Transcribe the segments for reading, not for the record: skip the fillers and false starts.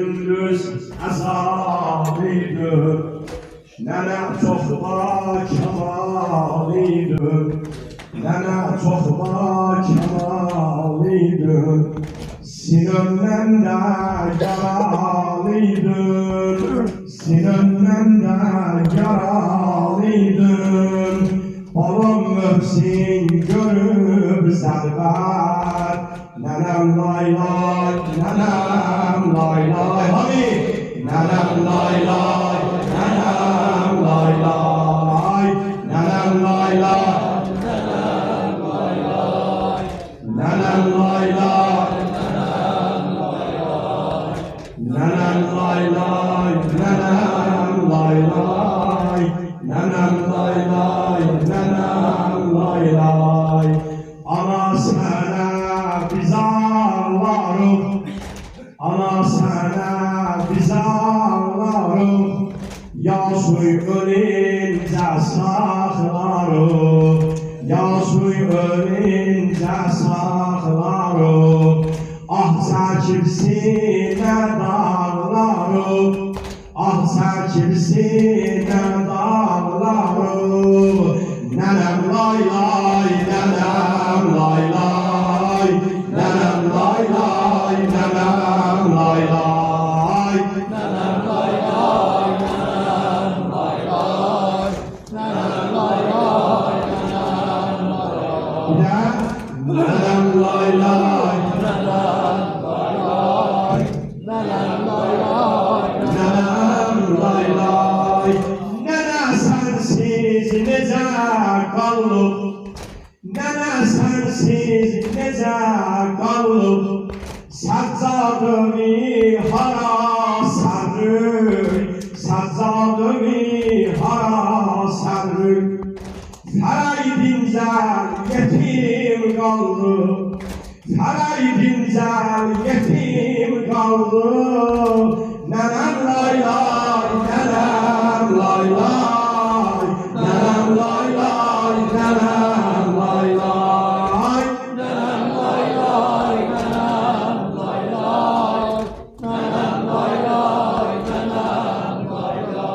gündüz əzabıydı, nənə çox bakemalıydı, nənə çox bakemalıydı, sinömdən də yaralıydı, sinömdən də yaralıydı. Balam Möhsin görüb zəlbət, nənəm lay lay, nənəm lay lay, hadi! Nənəm lay lay, nənəm lay lay, nənəm lay lay, nənəm lay lay, nənəm lay lay, nənəm lay lay, nənəm lay lay, nənəm lay lay. Ana sənə biz ağlarıq, ana sənə biz ağlarıq, Yasuy ölüncə saxlarıq, Yasuy ölüncə saxlarıq. Ah çəkib sinə dağlarıq, ah çəkib sinə dağlarıq. Nənəm lay lay, nənəm lay lay, nənəm lay lay, nənəm lay lay, nənəm lay lay, nənəm lay lay, nənəm lay lay, nənəm lay lay, nənəm lay lay. Nənə sənsiz necə qalıb, nənə sənsiz necə qalıb, Səccadımı hara sərrük, Səccadımı hara sərrük. Fərəydinizə yetim qaldı, Fərəydinizə yetim qaldı. Nənəm lay lay, nənəm lay lay, nənəm lay lay, nənəm lay lay, nənəm lay lay, nənəm lay lay, nənəm lay lay,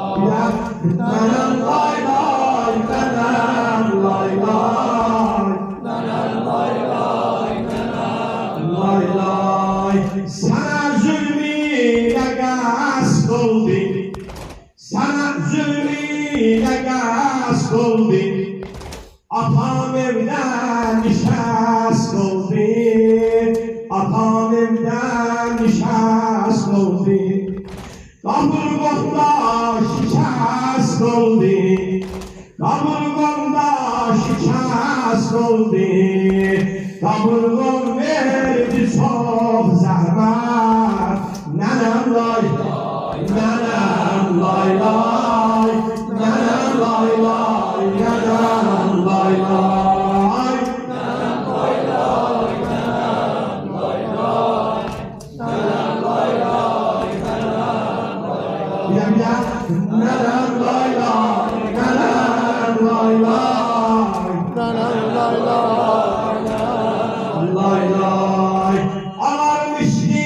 nənəm lay lay, nənəm lay lay, nənəm lay lay, nənəm lay lay, nənəm lay lay. Sənə zülmünə qəsd oldu, sənə zülmünə qəsd oldu, atam evdən nişəst oldu, atam evdən nişəst oldu. Qaburğamda şikəst oldu, qaburğamda şikəst oldu. Qaburğam verdi çox zəhmət, nənəm lay lay, nənəm lay lay, nənəm lay lay, nənəm lay lay, nənəm lay lay, nənəm lay lay, nənəm lay lay, nənəm lay lay, nənəm lay lay, nənəm lay lay, nənəm lay lay, lay lay. Ağarmışdı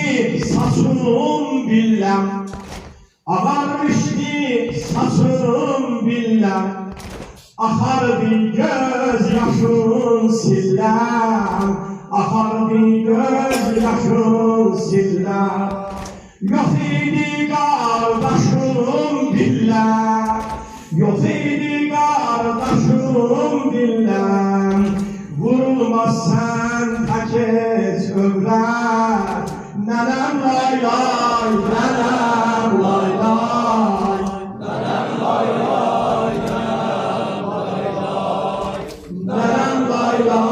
saçım billəm, ağarmışdı saçım billəm, axardı göz yaşın silləm, axardı göz yaşın silləm. Yox idi qardaşım billəm, yox idi qardaşım billəm. Vurulmaz sən tək et övrət, nənəm lay lay, nənəm lay lay, nənəm lay lay, nənəm lay lay, nənəm lay lay.